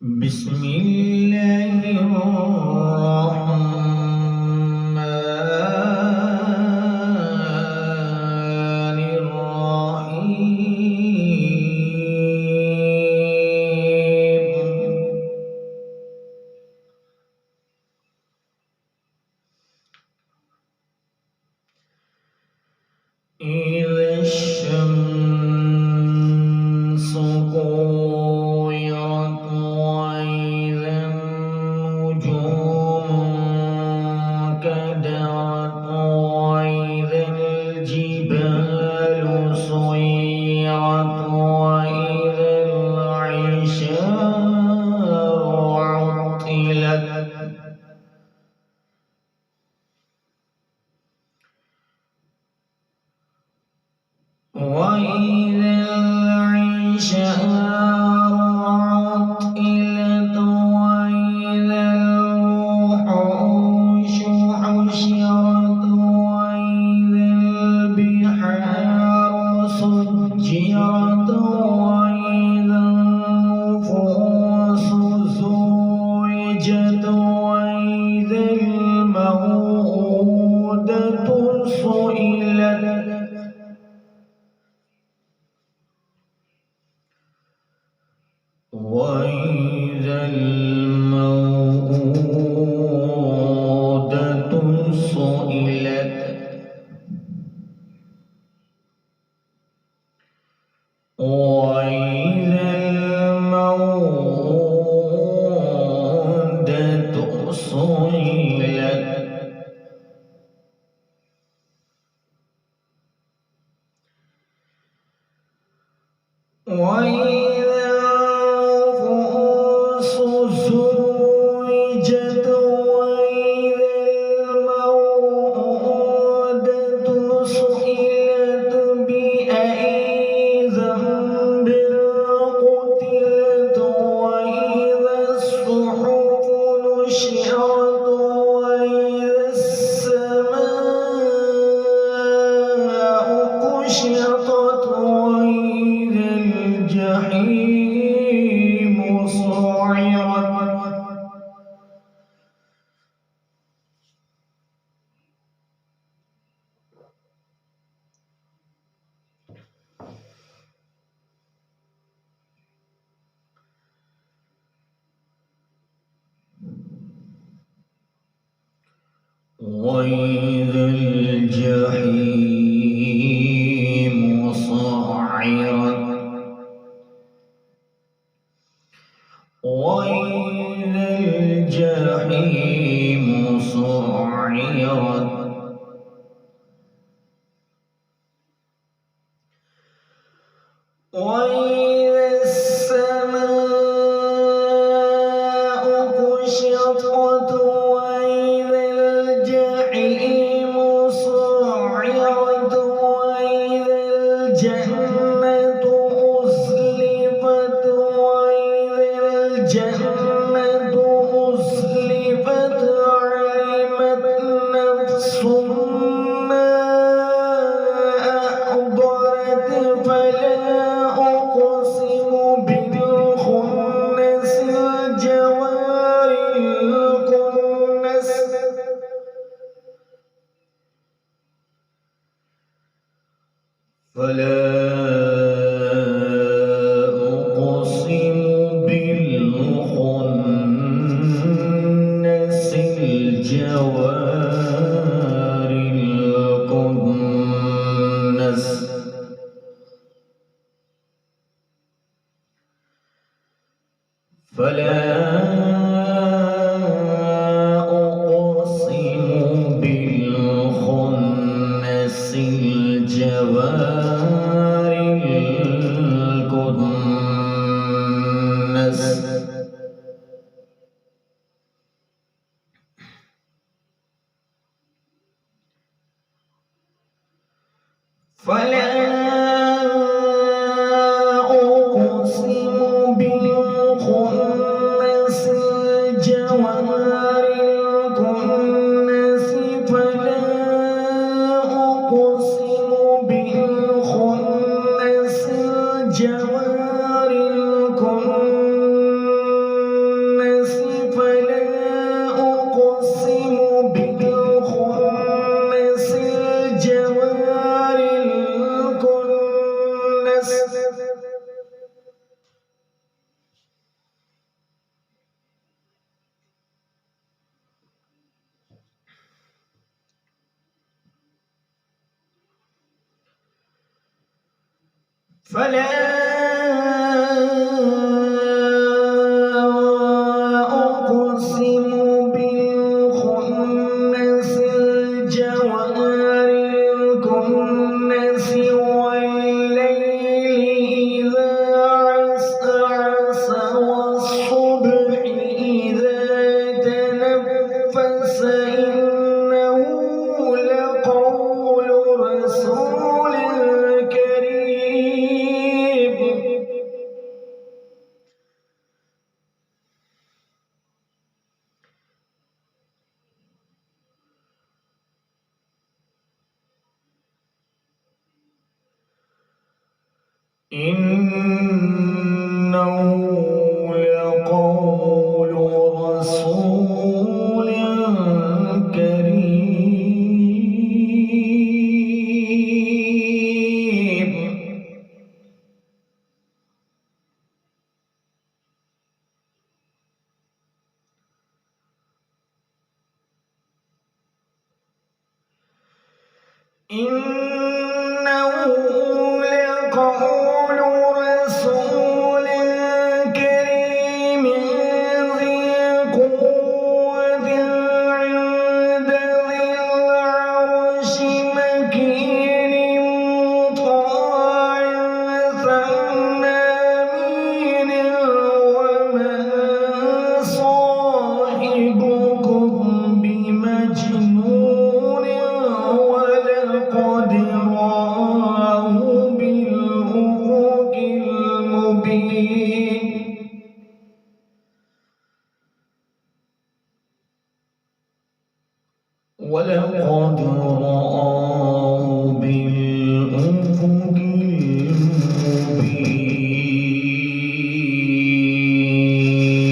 بسم الله الرحمن الرحيم. إذا الشمس كورت وإذا النجوم انكدرت وإذا الجبال سيرت وإذا العشار عطلت وإذا العشار عطلت وإذا الوحوش حشرت وإذا البحار سجرت وإذا النفوس زوجت وإذا الموءودة سئلت وإذا الموءودة سئلت وإذا الموءودة سئلت وإذا النفوس زوجت وإذا الموءودة سئلت بأي ذنب قتلت وإذا الصحف نشرت وإذا السماء كشطت وإذا الجحيم سعرت وإذا الجحيم سعرت وإذا الجحيم سعرت وإذا السماء كشطت وإذا الجحيم سعرت وإذا الجنة أزلفت وإذا الجنة أزلفت علمت نفس ما أحضرت فلا أقسم بالخنس الجوار الكنس فلا أقسم بالخنس الجوار الكنس فلا أقسم بالخنس الجوار الكنس فلا أقسم بالخنس الجوار فلا أقسم بالخنس الجوار الكنس والليل إذا عسعس والصبح إذا تنفس إنه لقول رسول كريم إنه لقول رسول كريم إنه لقول رسول كريم ذي قوة عند ذي العرش مكين مطاع ثم أمين وما صاحبكم بمجنون ولقد رآه بالأفق المبين ولقد رآه بالأفق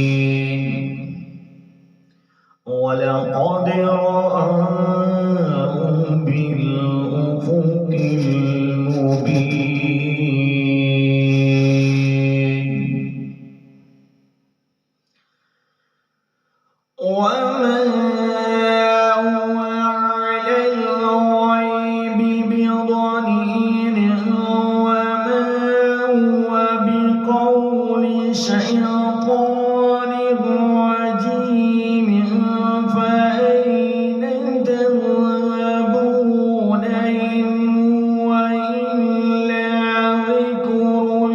المبين ولقد رآه بالأفق المبين وما هو على الغيب بضنين وما هو بقول شيطان رجيم فأين تذهبون إن هو إلا ذكر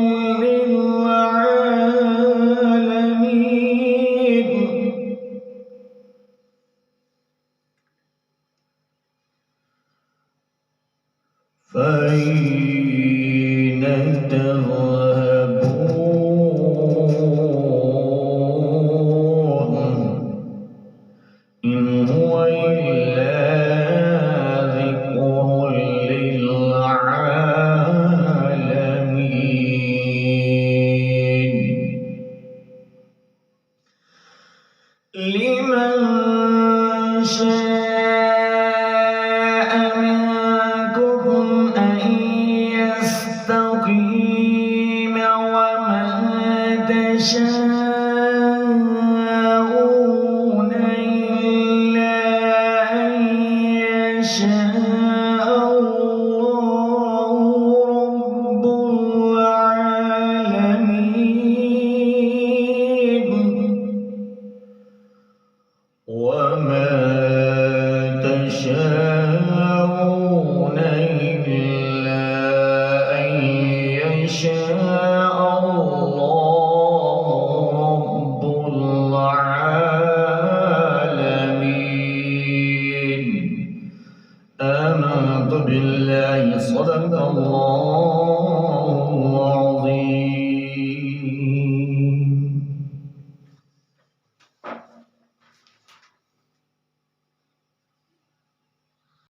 للعالمين فأين تذهبون إن هو إلا ذكر للعالمين لمن شاء منكم أن يستقيم ومن تشاء